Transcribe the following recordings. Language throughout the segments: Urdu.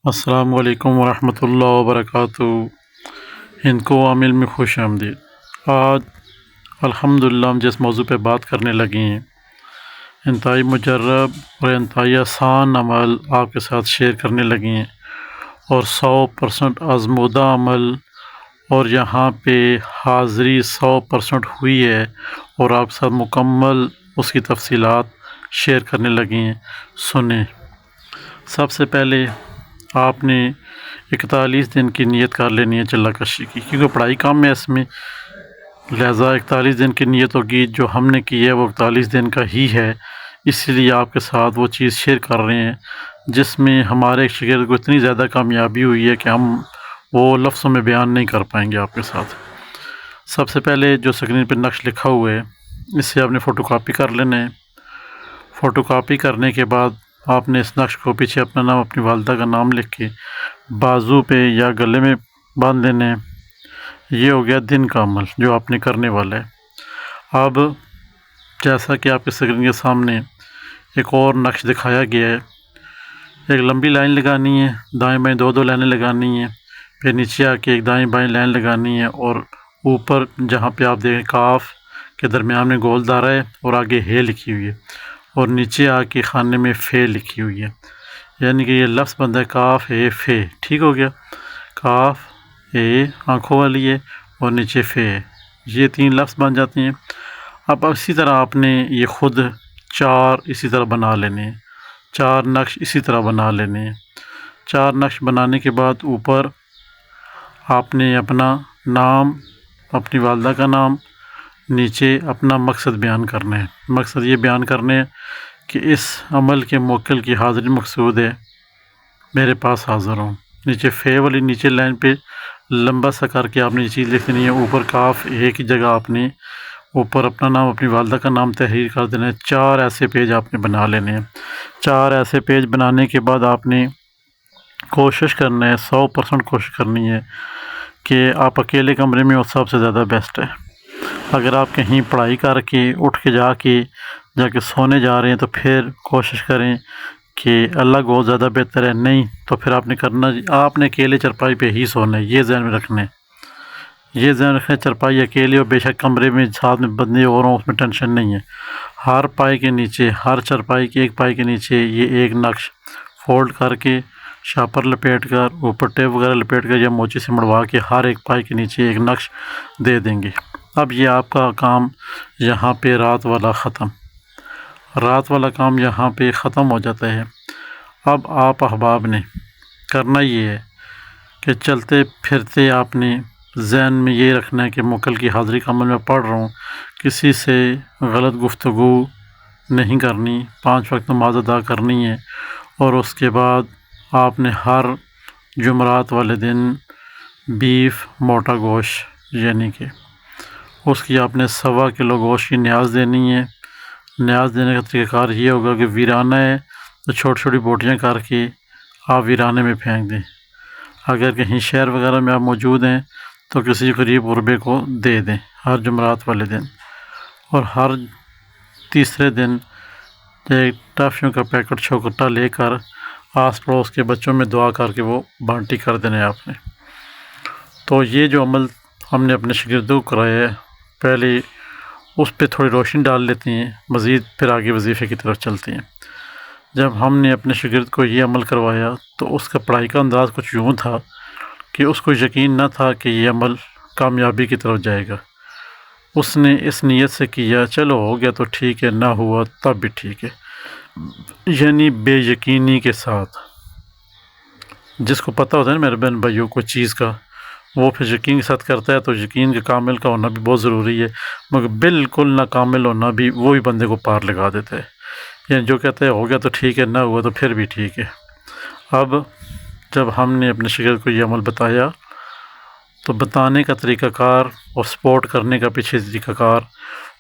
السلام علیکم ورحمۃ اللہ وبرکاتہ۔ ہند کو عامل میں خوش آمدید۔ آج الحمدللہ ہم جس موضوع پہ بات کرنے لگے ہیں، انتہائی مجرب اور انتہائی آسان عمل آپ کے ساتھ شیئر کرنے لگے ہیں، اور 100% آزمودہ عمل، اور یہاں پہ حاضری 100% ہوئی ہے، اور آپ کے ساتھ مکمل اس کی تفصیلات شیئر کرنے لگے ہیں۔ سنیں۔ سب سے پہلے آپ نے 41 دن کی نیت کر لینی ہے چلہ کشی کی، کیونکہ پڑھائی کم ہے اس میں، لہٰذا 41 دن کی نیت ہوگی۔ جو ہم نے کی ہے وہ 41 دن کا ہی ہے، اسی لیے آپ کے ساتھ وہ چیز شیئر کر رہے ہیں جس میں ہمارے ایک شاگرد کو اتنی زیادہ کامیابی ہوئی ہے کہ ہم وہ لفظوں میں بیان نہیں کر پائیں گے آپ کے ساتھ۔ سب سے پہلے جو اسکرین پہ نقش لکھا ہوا ہے، اس سے آپ نے فوٹو کاپی کر لینا ہے۔ فوٹو کاپی کرنے کے بعد آپ نے اس نقش کو پیچھے اپنا نام، اپنی والدہ کا نام لکھ کے بازو پہ یا گلے میں باندھ لینا ہے۔ یہ ہو گیا دن کا عمل جو آپ نے کرنے والا ہے۔ اب جیسا کہ آپ کے اسکرین کے سامنے ایک اور نقش دکھایا گیا ہے، ایک لمبی لائن لگانی ہے، دائیں بائیں دو لائنیں لگانی ہیں، پھر نیچے آ کے ایک دائیں بائیں لائن لگانی ہے، اور اوپر جہاں پہ آپ دیکھیں کاف کے درمیان میں گول دائرہ ہے اور آگے ہے لکھی ہوئی ہے، اور نیچے آ کے خانے میں فے لکھی ہوئی ہے، یعنی کہ یہ لفظ بنتا ہے کاف اے فے۔ ٹھیک ہو گیا؟ کاف اے آنکھوں والی ہے اور نیچے فے ہے، یہ 3 لفظ بن جاتے ہیں۔ اب اسی طرح آپ نے یہ خود 4 اسی طرح بنا لینے ہیں، 4 نقش اسی طرح بنا لینے ہیں۔ 4 نقش بنانے کے بعد اوپر آپ نے اپنا نام، اپنی والدہ کا نام، نیچے اپنا مقصد بیان کرنا ہے۔ مقصد یہ بیان کرنے ہے کہ اس عمل کے موکل کی حاضری مقصود ہے، میرے پاس حاضر ہوں۔ نیچے فے والی نیچے لائن پہ لمبا سا کر کے آپ نے یہ چیز لکھ دینی ہے۔ اوپر کاف اے کی جگہ آپ نے اوپر اپنا نام، اپنی والدہ کا نام تحریر کر دینا ہے۔ 4 ایسے پیج آپ نے بنا لینے ہیں۔ 4 ایسے پیج بنانے کے بعد آپ نے کوشش کرنا ہے، 100% کوشش کرنی ہے کہ آپ اکیلے کمرے میں ہو، سب سے زیادہ بیسٹ ہے۔ اگر آپ کہیں پڑھائی کر کے اٹھ کے جا کے سونے جا رہے ہیں تو پھر کوشش کریں کہ الگ ہو، زیادہ بہتر ہے۔ نہیں تو پھر آپ نے کرنا، آپ نے اکیلے چرپائی پہ ہی سونا ہے، یہ ذہن میں رکھنا ہے۔ یہ ذہن رکھنا ہے چرپائی اکیلے، اور بے شک کمرے میں ساتھ میں بندے اور ہوں، اس میں ٹینشن نہیں ہے۔ ہر پائے کے نیچے، ہر چرپائی کے ایک پائے کے نیچے یہ ایک نقش فولڈ کر کے، شاپر لپیٹ کر، اوپر ٹیپ وغیرہ لپیٹ کر یا موچی سے مڑوا کے ہر ایک پائے کے نیچے ایک نقش دے دیں گے۔ اب یہ آپ کا کام یہاں پہ رات والا ختم، رات والا کام یہاں پہ ختم ہو جاتا ہے۔ اب آپ احباب نے کرنا یہ ہے کہ چلتے پھرتے آپ نے ذہن میں یہ رکھنا ہے کہ موکل کی حاضری کا عمل میں پڑھ رہا ہوں، کسی سے غلط گفتگو نہیں کرنی، 5 وقت نماز ادا کرنی ہے، اور اس کے بعد آپ نے ہر جمعرات والے دن بیف، موٹا گوشت، یعنی کہ اس کی آپ نے 1.25 کلو گوشت کی نیاز دینی ہے۔ نیاز دینے کا طریقہ کار یہ ہوگا کہ ویرانہ ہے تو چھوٹی چھوٹی بوٹیاں کر کے آپ ویرانے میں پھینک دیں۔ اگر کہیں شہر وغیرہ میں آپ موجود ہیں تو کسی قریب قربے کو دے دیں ہر جمعرات والے دن، اور ہر تیسرے دن ایک ٹافیوں کا پیکٹ چھوٹا لے کر آس پڑوس کے بچوں میں دعا کر کے وہ بانٹی کر دینا ہے آپ نے۔ تو یہ جو عمل ہم نے اپنے شاگردوں کو کرایا ہے، پہلے اس پہ تھوڑی روشنی ڈال لیتے ہیں، مزید پھر آگے وظیفے کی طرف چلتے ہیں۔ جب ہم نے اپنے شاگرد کو یہ عمل کروایا تو اس کا پڑھائی کا انداز کچھ یوں تھا کہ اس کو یقین نہ تھا کہ یہ عمل کامیابی کی طرف جائے گا۔ اس نے اس نیت سے کیا، چلو ہو گیا تو ٹھیک ہے، نہ ہوا تب بھی ٹھیک ہے، یعنی بے یقینی کے ساتھ۔ جس کو پتہ ہوتا ہے نا میرے بہن بھائیوں کو چیز کا، وہ پھر یقین کے ساتھ کرتا ہے، تو یقین کے کامل کا ہونا بھی بہت ضروری ہے، مگر بالکل ناکامل ہونا بھی وہی بندے کو پار لگا دیتا ہے۔ یعنی جو کہتا ہے ہو گیا تو ٹھیک ہے، نہ ہوا تو پھر بھی ٹھیک ہے۔ اب جب ہم نے اپنے شاگرد کو یہ عمل بتایا تو بتانے کا طریقہ کار اور سپورٹ کرنے کا پیچھے طریقہ کار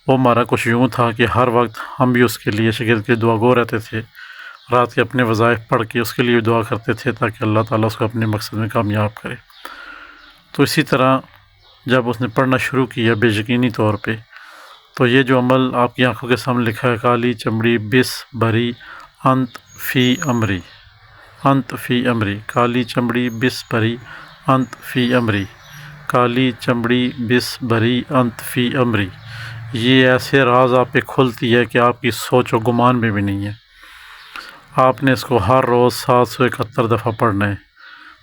وہ ہمارا کچھ یوں تھا کہ ہر وقت ہم بھی اس کے لیے شاگرد کے دعا گو رہتے تھے، رات کے اپنے وظائف پڑھ کے اس کے لیے دعا کرتے تھے تاکہ اللہ تعالیٰ اس کو اپنے مقصد میں کامیاب کرے۔ تو اسی طرح جب اس نے پڑھنا شروع کیا بے یقینی طور پہ، تو یہ جو عمل آپ کی آنکھوں کے سامنے لکھا ہے، کالی چمڑی بس بھری انت فی امری، انت فی امری، کالی چمڑی بس بھری انت فی امری، کالی چمڑی بس بھری انت فی امری۔ یہ ایسے راز آپ پہ کھلتی ہے کہ آپ کی سوچ و گمان میں بھی نہیں ہے۔ آپ نے اس کو ہر روز 771 دفعہ پڑھنا ہے،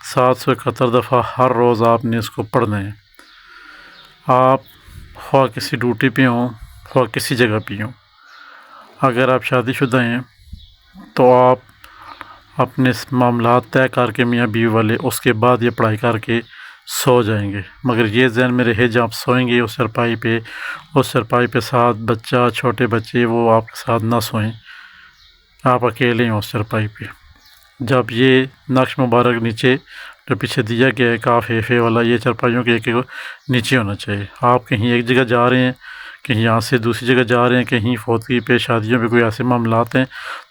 771 دفعہ ہر روز آپ نے اس کو پڑھنا ہے۔ آپ خواہ کسی ڈیوٹی پہ ہوں، خواہ کسی جگہ پہ ہوں، اگر آپ شادی شدہ ہیں تو آپ اپنے معاملات طے کر کے میاں بیوی والے اس کے بعد یہ پڑھائی کر کے سو جائیں گے، مگر یہ ذہن میں رہے جب آپ سوئیں گے اس چرپائی پہ ساتھ بچہ، چھوٹے بچے وہ آپ کے ساتھ نہ سوئیں، آپ اکیلے ہیں اس چرپائی پہ۔ جب یہ نقش مبارک نیچے جو پیچھے دیا گیا ہے کاف ہے فے والا، یہ چرپائیوں کے ایک نیچے ہونا چاہیے۔ آپ کہیں ایک جگہ جا رہے ہیں، کہیں یہاں سے دوسری جگہ جا رہے ہیں، کہیں فوتگی پہ شادیوں پہ کوئی ایسے معاملات ہیں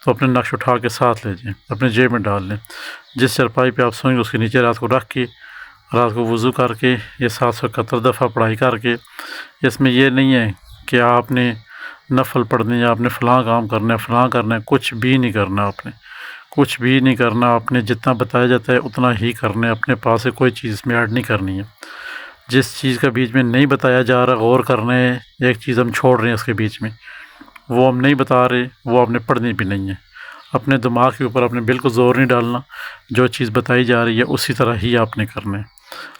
تو اپنے نقش اٹھا کے ساتھ لے جائیں، اپنے جیب میں ڈال لیں۔ جس چرپائی پہ آپ سوئیں گے اس کے نیچے رات کو رکھ کے، رات کو وضو کر کے یہ 771 دفعہ پڑھائی کر کے، اس میں یہ نہیں ہے کہ آپ نے نفل پڑھنے یا آپ نے فلاں کام کرنا ہے فلاں کرنا ہے، کچھ بھی نہیں کرنا، آپ نے کچھ بھی نہیں کرنا، آپ نے جتنا بتایا جاتا ہے اتنا ہی کرنا ہے، اپنے پاس سے کوئی چیز اس میں ایڈ نہیں کرنی ہے۔ جس چیز کا بیچ میں نہیں بتایا جا رہا غور کرنا ہے، ایک چیز ہم چھوڑ رہے ہیں اس کے بیچ میں، وہ ہم نہیں بتا رہے، وہ آپ نے پڑھنی بھی نہیں ہے۔ اپنے دماغ کے اوپر آپ نے بالکل زور نہیں ڈالنا، جو چیز بتائی جا رہی ہے اسی طرح ہی آپ نے کرنا ہے۔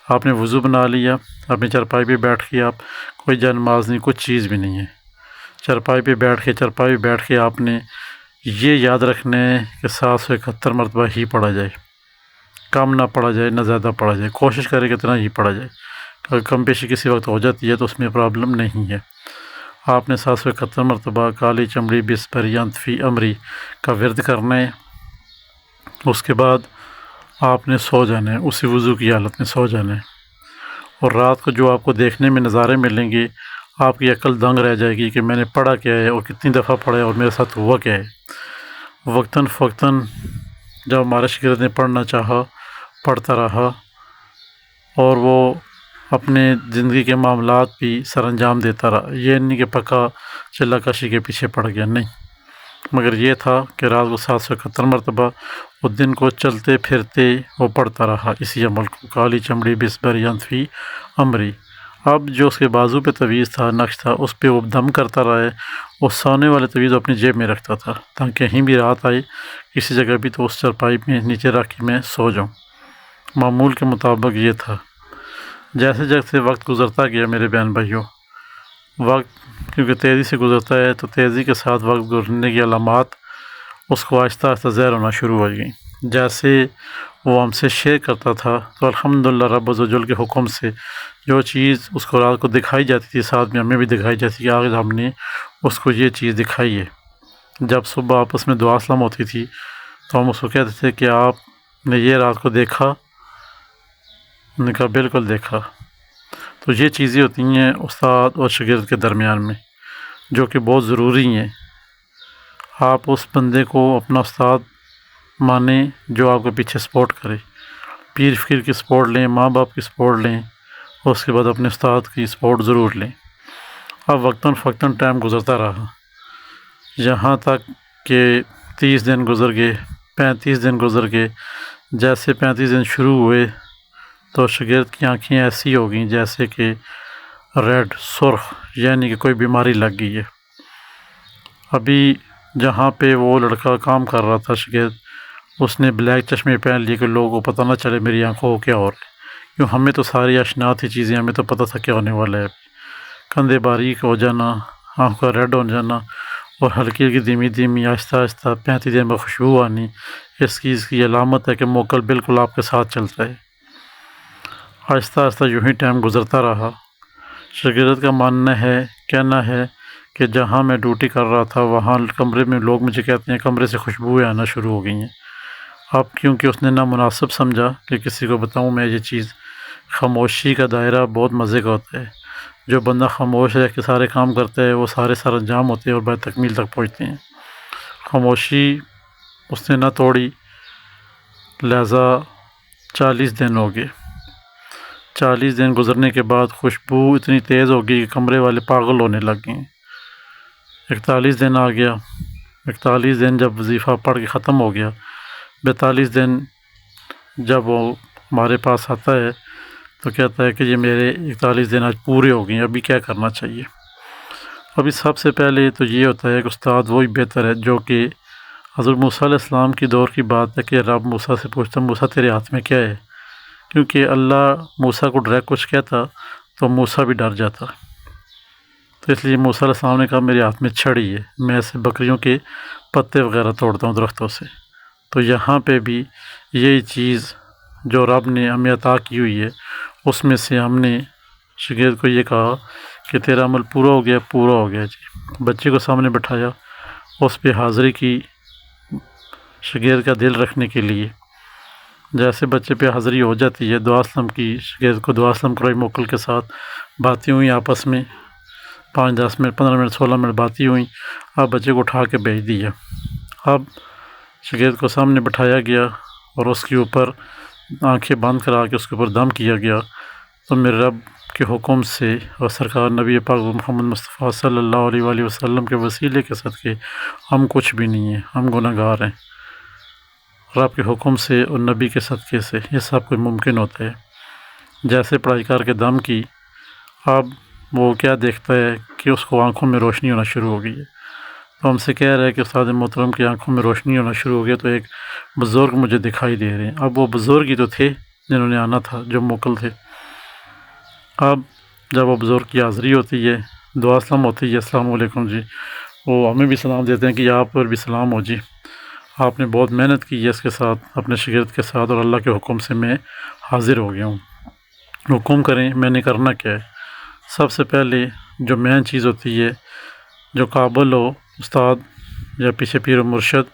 آپ نے وضو بنا لیا، اپنی چرپائی پہ بیٹھ کے آپ کوئی جا نماز نہیں، کچھ چیز بھی نہیں ہے، چرپائی پہ بیٹھ کے آپ نے یہ یاد رکھنا ہے کہ 771 مرتبہ ہی پڑھا جائے، کم نہ پڑھا جائے نہ زیادہ پڑھا جائے، کوشش کرے کہ اتنا ہی پڑھا جائے۔ اگر کم بیشی کسی وقت ہو جاتی ہے تو اس میں پرابلم نہیں ہے۔ آپ نے 771 مرتبہ کالی چمڑی بس بھری انت فی امری کا ورد کرنا ہے۔ اس کے بعد آپ نے سو جانا ہے، اسی وضو کی حالت میں سو جانا ہے، اور رات کو جو آپ کو دیکھنے میں نظارے ملیں گے آپ کی عقل دنگ رہ جائے گی کہ میں نے پڑھا کیا ہے اور کتنی دفعہ پڑھا ہے اور میرے ساتھ ہوا کیا ہے۔ وقتاً فوقتاً جب ہمارے شاگرد نے پڑھنا چاہا پڑھتا رہا، اور وہ اپنے زندگی کے معاملات بھی سر انجام دیتا رہا، یہ نہیں کہ پکا چلا کشی کے پیچھے پڑ گیا، نہیں، مگر یہ تھا کہ رات کو 771 مرتبہ وہ دن کو چلتے پھرتے وہ پڑھتا رہا اسی عمل کو، کالی چمڑی بس بھری انت فی امری۔ اب جو اس کے بازو پہ تعویذ تھا، نقش تھا، اس پہ وہ دم کرتا رہا ہے، وہ سونے والے تعویذ اپنی جیب میں رکھتا تھا تاکہ کہیں بھی رات آئے کسی جگہ بھی تو اس چرپائی میں نیچے رکھ کے میں سو جاؤں۔ معمول کے مطابق یہ تھا۔ جیسے جیسے وقت گزرتا گیا میرے بہن بھائیوں، وقت کیونکہ تیزی سے گزرتا ہے تو تیزی کے ساتھ وقت گزرنے کی علامات اس کو آہستہ آہستہ ظاہر ہونا شروع ہو گئیں۔ جیسے وہ ہم سے شیئر کرتا تھا تو الحمدللہ رب عزوجل کے حکم سے جو چیز اس کو رات کو دکھائی جاتی تھی ساتھ میں ہمیں بھی دکھائی جاتی تھی کہ آج ہم نے اس کو یہ چیز دکھائی ہے۔ جب صبح آپس میں دعا سلام ہوتی تھی تو ہم اس کو کہتے تھے کہ آپ نے یہ رات کو دیکھا؟ انہوں نے کہا بالکل دیکھا۔ تو یہ چیزیں ہوتی ہیں استاد اور شاگرد کے درمیان میں جو کہ بہت ضروری ہیں۔ آپ اس بندے کو اپنا استاد مانیں جو آپ کے پیچھے سپورٹ کرے، پیر فقیر کی سپورٹ لیں، ماں باپ کی سپورٹ لیں، اور اس کے بعد اپنے استاد کی سپورٹ ضرور لیں۔ اب وقتاً فوقتاً ٹائم گزرتا رہا، یہاں تک کہ 30 دن گزر گئے، 35 دن گزر گئے۔ جیسے 35 دن شروع ہوئے تو شاگرد کی آنکھیں ایسی ہو گئیں جیسے کہ ریڈ سرخ، یعنی کہ کوئی بیماری لگ گئی ہے۔ ابھی جہاں پہ وہ لڑکا کام کر رہا تھا شاگرد، اس نے بلیک چشمے پہن لیے کہ لوگوں کو پتہ نہ چلے میری آنکھوں کو کیا ہو رہا ہے، کیوں ہمیں تو ساری اشنا تھی چیزیں، ہمیں تو پتہ تھا کیا ہونے والا ہے۔ کندھے باریک ہو جانا، آنکھ کا ریڈ ہو جانا، اور ہلکی ہلکی دھیمی دھیمی آہستہ آہستہ 35 دن میں خوشبو آنی، اس چیز کی علامت ہے کہ موکل بالکل آپ کے ساتھ چلتا ہے۔ آہستہ آہستہ یوں ہی ٹائم گزرتا رہا۔ شاگرد کا ماننا ہے، کہنا ہے کہ جہاں میں ڈیوٹی کر رہا تھا وہاں کمرے میں لوگ مجھے کہتے ہیں کمرے سے خوشبوئیں آنا شروع ہو گئی ہیں۔ اب کیونکہ اس نے نامناسب سمجھا کہ کسی کو بتاؤں میں یہ چیز، خاموشی کا دائرہ بہت مزے کا ہوتا ہے، جو بندہ خاموش رہ کے سارے کام کرتا ہے وہ سارے سر انجام ہوتے ہیں اور بعد تکمیل تک پہنچتے ہیں۔ خاموشی اس نے نہ توڑی، لہذا 40 دن ہو گئے۔ 40 دن گزرنے کے بعد خوشبو اتنی تیز ہو گئی کہ کمرے والے پاگل ہونے لگ گئے۔ 41 دن آ گیا۔ 41 دن جب وظیفہ پڑھ کے ختم ہو گیا، 42 دن جب وہ ہمارے پاس آتا ہے تو کہتا ہے کہ یہ میرے 41 دن آج پورے ہو گئے ہیں، ابھی کیا کرنا چاہیے۔ ابھی سب سے پہلے تو یہ ہوتا ہے کہ استاد وہی بہتر ہے جو کہ حضرت موسیٰ علیہ السلام کی دور کی بات ہے کہ رب موسیٰ سے پوچھتا موسیٰ تیرے ہاتھ میں کیا ہے، کیونکہ اللہ موسیٰ کو ڈائریکٹ کچھ کہتا تو موسیٰ بھی ڈر جاتا، تو اس لیے موسیٰ علیہ السلام نے کہا میرے ہاتھ میں چھڑی ہے، میں ایسے بکریوں کے پتے وغیرہ توڑتا ہوں درختوں سے۔ تو یہاں پہ بھی یہی چیز جو رب نے ہمیں عطا کی ہوئی ہے اس میں سے ہم نے شاگرد کو یہ کہا کہ تیرا عمل پورا ہو گیا جی۔ بچے کو سامنے بٹھایا، اس پہ حاضری کی شاگرد کا دل رکھنے کے لیے، جیسے بچے پہ حاضری ہو جاتی ہے دعا اسلم کی، شاگرد کو دعا اسلم کرائی موکل کے ساتھ، باتیں ہوئیں آپس میں 5-10 منٹ 15 منٹ 16 منٹ باتیں ہوئیں، اب بچے کو اٹھا کے بھیج دیا۔ اب شاگرد کو سامنے بٹھایا گیا اور اس کے اوپر آنکھیں بند کرا کے اس کے اوپر دم کیا گیا، تو میرے رب کے حکم سے اور سرکار نبی پاک محمد مصطفیٰ صلی اللہ علیہ وآلہ وسلم کے وسیلے کے صدقے ہم کچھ بھی نہیں ہیں، ہم گناہ گار ہیں، رب کے حکم سے اور نبی کے صدقے سے یہ سب کچھ ممکن ہوتا ہے۔ جیسے پڑھائی کر کے دم کی، اب وہ کیا دیکھتا ہے کہ اس کو آنکھوں میں روشنی ہونا شروع ہو گئی ہے، تو ہم سے کہہ رہا ہے کہ استاد محترم کی آنکھوں میں روشنی ہونا شروع ہو گیا، تو ایک بزرگ مجھے دکھائی دے رہے ہیں۔ اب وہ بزرگ ہی تو تھے جنہوں نے آنا تھا، جو موکل تھے۔ اب جب وہ بزرگ کی حاضری ہوتی ہے، دعا اسلام ہوتی ہے، السلام علیکم جی، وہ ہمیں بھی سلام دیتے ہیں کہ آپ پر بھی سلام ہو جی، آپ نے بہت محنت کی ہے اس کے ساتھ، اپنے شاگرد کے ساتھ، اور اللہ کے حکم سے میں حاضر ہو گیا ہوں، حکم کریں میں نے کرنا کیا ہے۔ سب سے پہلے جو مین چیز ہوتی ہے، جو قابل ہو استاد یا پیچھے پیر و مرشد،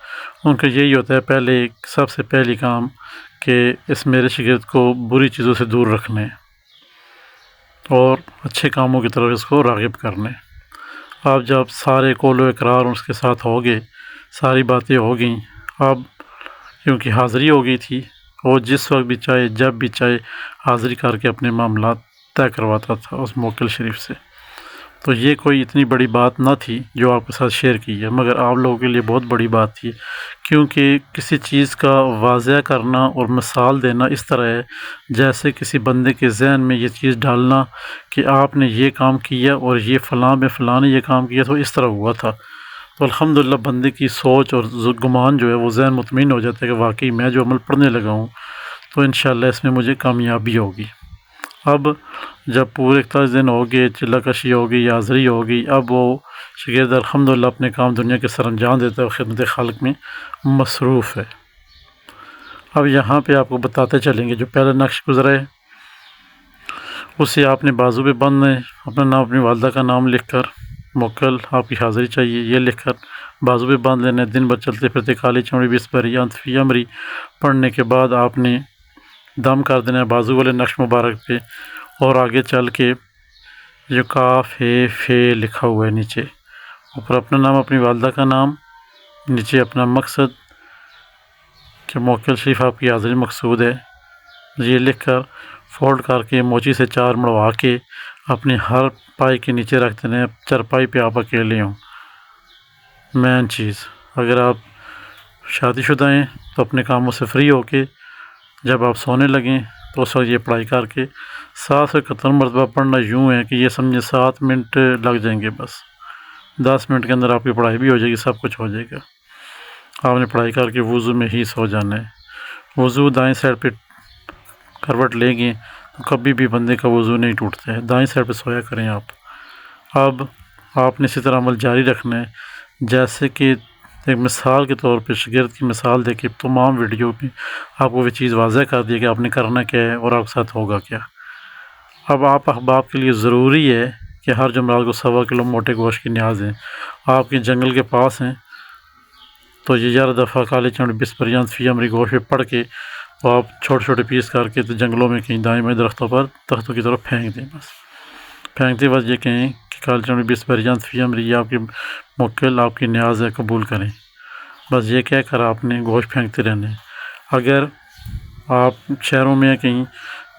ان کا یہی ہوتا ہے پہلے سب سے پہلی کام کہ اس میرے شاگرد کو بری چیزوں سے دور رکھنے اور اچھے کاموں کی طرف اس کو راغب کرنے۔ اب جب سارے قول و اقرار اس کے ساتھ ہو گئے، ساری باتیں ہو گئیں، اب کیونکہ حاضری ہو گئی تھی، وہ جس وقت بھی چاہے جب بھی چاہے حاضری کر کے اپنے معاملات طے کرواتا تھا اس موکل شریف سے۔ تو یہ کوئی اتنی بڑی بات نہ تھی جو آپ کے ساتھ شیئر کی ہے، مگر آپ لوگوں کے لیے بہت بڑی بات تھی، کیونکہ کسی چیز کا واضح کرنا اور مثال دینا اس طرح ہے جیسے کسی بندے کے ذہن میں یہ چیز ڈالنا کہ آپ نے یہ کام کیا اور یہ فلاں میں فلاں نے یہ کام کیا تو اس طرح ہوا تھا، تو الحمدللہ بندے کی سوچ اور گمان جو ہے وہ ذہن مطمئن ہو جاتا ہے کہ واقعی میں جو عمل پڑھنے لگا ہوں تو انشاءاللہ اس میں مجھے کامیابی ہوگی۔ اب جب پورے 41 دن ہو گئے، چلہ کشی ہو گئی، حاضری ہو گئی، اب وہ شاگرد الحمدللہ اپنے کام دنیا کے سر انجام دیتا ہے اور خدمت خالق میں مصروف ہے۔ اب یہاں پہ آپ کو بتاتے چلیں گے جو پہلا نقش گزرا ہے اسے آپ نے بازو پہ باندھنا ہے، اپنا نام اپنی والدہ کا نام لکھ کر، موکل آپ کی حاضری چاہیے یہ لکھ کر بازو پہ باندھ لینا ہے۔ دن بھر چلتے پھرتے کالی چمڑی بس بری انت فی امری پڑھنے کے بعد آپ نے دم کر دینا ہے بازو والے نقش مبارک پہ، اور آگے چل کے جو کاف ہے فے لکھا ہوا ہے نیچے، اوپر اپنا نام اپنی والدہ کا نام، نیچے اپنا مقصد کہ موکل شریف آپ کی حاضری مقصود ہے، یہ لکھ کر فولڈ کر کے موچی سے 4 مڑوا کے اپنے ہر پائی کے نیچے رکھ دینا ہے، چرپائی پہ آپ اکیلے ہوں۔ مین چیز، اگر آپ شادی شدہ ہیں تو اپنے کاموں سے فری ہو کے جب آپ سونے لگیں تو اس وقت یہ پڑھائی کر کے 7 سے 71 مرتبہ پڑھنا یوں ہے کہ یہ سمجھے 7 منٹ لگ جائیں گے، بس 10 منٹ کے اندر آپ کی پڑھائی بھی ہو جائے گی، سب کچھ ہو جائے گا۔ آپ نے پڑھائی کر کے وضو میں ہی سو جانا ہے۔ وضو دائیں سائڈ پہ کروٹ لیں گے تو کبھی بھی بندے کا وضو نہیں ٹوٹتا ہے، دائیں سائڈ پہ سویا کریں آپ۔ اب آپ نے اسی طرح عمل جاری رکھنا ہے، جیسے کہ ایک مثال کے طور پہ شاگرد کی مثال دے کے تمام ویڈیو میں آپ کو وہ چیز واضح کر دی کہ آپ نے کرنا کیا ہے اور آپ کے ساتھ ہوگا کیا۔ اب آپ احباب کے لیے ضروری ہے کہ ہر جمعرات کو 1.25 کلو موٹے گوشت کی نیاز ہے، آپ کے جنگل کے پاس ہیں تو یہ 11 دفعہ کالے چمڑی بسپریاں فی امری گوشت پہ پڑھ کے تو آپ چھوٹے چھوٹے پیس کر کے تو جنگلوں میں کہیں دائیں بائیں درختوں کی طرف پھینک دیں، بس پھینکتے وقت یہ کہیں کہ کالے چمڑی بسپریاں فی امری، یہ آپ کی موکل آپ کی نیاز ہے قبول کریں، بس یہ کہہ کر آپ نے گوشت پھینکتے رہنے۔ اگر آپ شہروں میں کہیں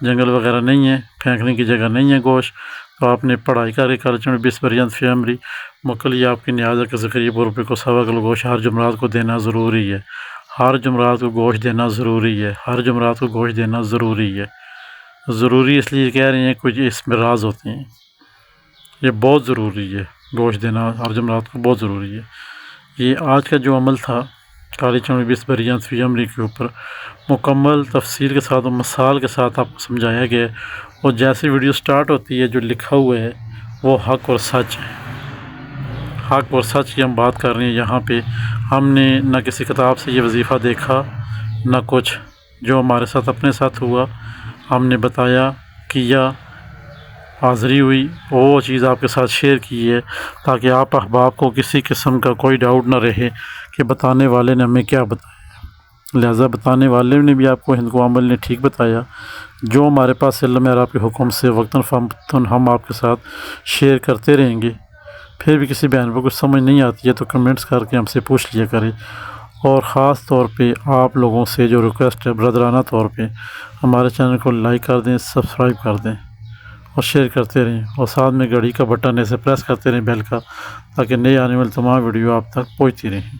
جنگل وغیرہ نہیں ہے، پھینکنے کی جگہ نہیں ہے گوشت، تو آپ نے پڑھائی کر کے کالے چمڑی بسپریاں فی امری موکل یہ آپ کی نیاز ہے کہ ذکر یہ روپے کو 1.25 کلو گوشت ہر جمعرات کو دینا ضروری ہے۔ ہر جمعرات کو گوشت دینا ضروری ہے، ہر جمعرات کو گوشت دینا ضروری ہے۔ ضروری اس لیے کہہ رہے ہیں کچھ اس میں راز ہوتے ہیں، یہ بہت ضروری ہے، گوشت دینا ہر جمعرات کو بہت ضروری ہے۔ یہ آج کا جو عمل تھا کالی چمڑی بیس بریاں فی امری کے اوپر مکمل تفصیل کے ساتھ اور مثال کے ساتھ آپ کو سمجھایا گیا ہے، اور جیسے ویڈیو سٹارٹ ہوتی ہے جو لکھا ہوا ہے وہ حق اور سچ ہے۔ حق اور سچ کی ہم بات کر رہے ہیں یہاں پہ۔ ہم نے نہ کسی کتاب سے یہ وظیفہ دیکھا نہ کچھ، جو ہمارے ساتھ اپنے ساتھ ہوا ہم نے بتایا، کیا، حاضری ہوئی، وہ چیز آپ کے ساتھ شیئر کی ہے تاکہ آپ احباب کو کسی قسم کا کوئی ڈاؤٹ نہ رہے کہ بتانے والے نے ہمیں کیا بتایا۔ لہٰذا بتانے والے نے بھی آپ کو ہند کو عمل نے ٹھیک بتایا، جو ہمارے پاس علم ہے آپ کے حکم سے وقتاً فوقتاً ہم آپ کے ساتھ شیئر کرتے رہیں گے۔ پھر بھی کسی بہن کو کچھ سمجھ نہیں آتی ہے تو کمنٹس کر کے ہم سے پوچھ لیا کریں، اور خاص طور پہ آپ لوگوں سے جو ریکویسٹ ہے برادرانہ طور پہ ہمارے چینل کو لائک کر دیں، سبسکرائب کر دیں اور شیئر کرتے رہیں، اور ساتھ میں گھڑی کا بٹن ایسے پریس کرتے رہیں بیل کا، تاکہ نئے آنے والی تمام ویڈیو آپ تک پہنچتی رہیں۔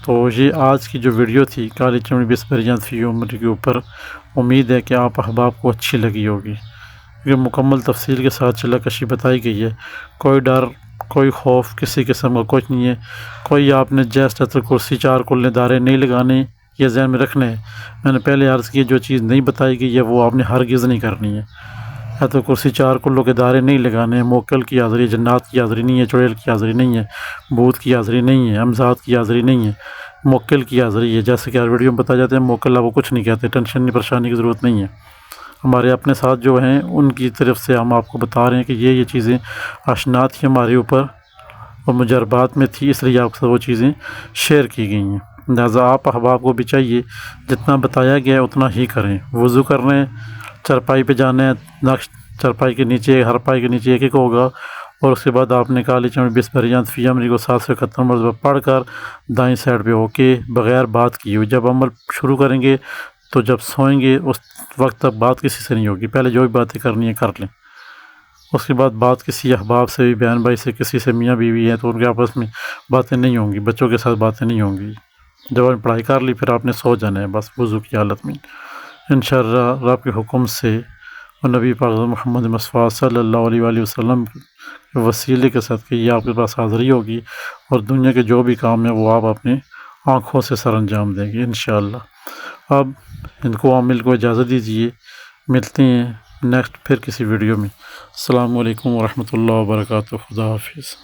تو یہ آج کی جو ویڈیو تھی کالی چمڑی بیس بریاں فی عمری کے اوپر، امید ہے کہ آپ احباب کو اچھی لگی ہوگی، کیونکہ مکمل تفصیل کے ساتھ چلا کشی بتائی گئی ہے۔ کوئی ڈر، کوئی خوف کسی قسم کا کچھ نہیں ہے۔ کوئی آپ نے جیسٹ کرسی 4 کلے دارے نہیں لگانے، یہ ذہن میں رکھنا ہے۔ میں نے پہلے عرض کی جو چیز نہیں بتائی گئی ہے وہ آپ نے ہرگز نہیں کرنی ہے۔ کرسی 4 کلوں کے دارے نہیں لگانے ہیں، موکل کی حاضری، جنات کی حاضری نہیں ہے، چڑیل کی حاضری نہیں ہے، بھوت کی حاضری نہیں ہے، امزاد کی حاضری نہیں ہے، موکل کی حاضری ہے۔ جیسے کہ ہر ویڈیو میں بتایا جاتا ہے موکل وہ کچھ نہیں کہتے، ٹینشن نہیں پریشانی کی ضرورت نہیں ہے۔ ہمارے اپنے ساتھ جو ہیں ان کی طرف سے ہم آپ کو بتا رہے ہیں کہ یہ چیزیں آشنا تھی ہمارے اوپر اور مجربات میں تھی، اس لیے آپ سے وہ چیزیں شیئر کی گئی ہیں۔ لہٰذا آپ احباب کو بھی چاہیے جتنا بتایا گیا ہے اتنا ہی کریں۔ وضو کرنے چرپائی پہ جانا ہے، نقش چرپائی کے نیچے، ہر پائی کے نیچے ایک ہوگا، اور اس کے بعد آپ نے کالی چمڑی بیس بریاں فی امری کو 771 مرتبہ پڑھ کر دائیں سائڈ پہ ہو کے بغیر بات کیے ہوئے جب عمل شروع کریں گے تو جب سوئیں گے اس وقت تک بات کسی سے نہیں ہوگی، پہلے جو بھی باتیں کرنی ہیں کر لیں۔ اس کے بعد بات کسی احباب سے بھی، بہن بھائی سے، کسی سے، میاں بیوی ہیں تو ان کے آپس میں باتیں نہیں ہوں گی، بچوں کے ساتھ باتیں نہیں ہوں گی۔ جب آپ نے پڑھائی کر لی پھر آپ نے سو جانا ہے بس وضو کی حالت میں، انشاءاللہ رب کے حکم سے اور نبی پاک محمد مصطفیٰ صلی اللہ علیہ وآلہ وسلم کے وسیلے کے ساتھ کہ یہ آپ کے پاس حاضری ہوگی، اور دنیا کے جو بھی کام ہیں وہ آپ اپنے آنکھوں سے سر انجام دیں گے انشاءاللہ۔ اب ان کو عامل کو اجازت دیجیے، ملتے ہیں نیکسٹ پھر کسی ویڈیو میں۔ السلام علیکم ورحمۃ اللہ وبرکاتہ۔ خدا حافظ۔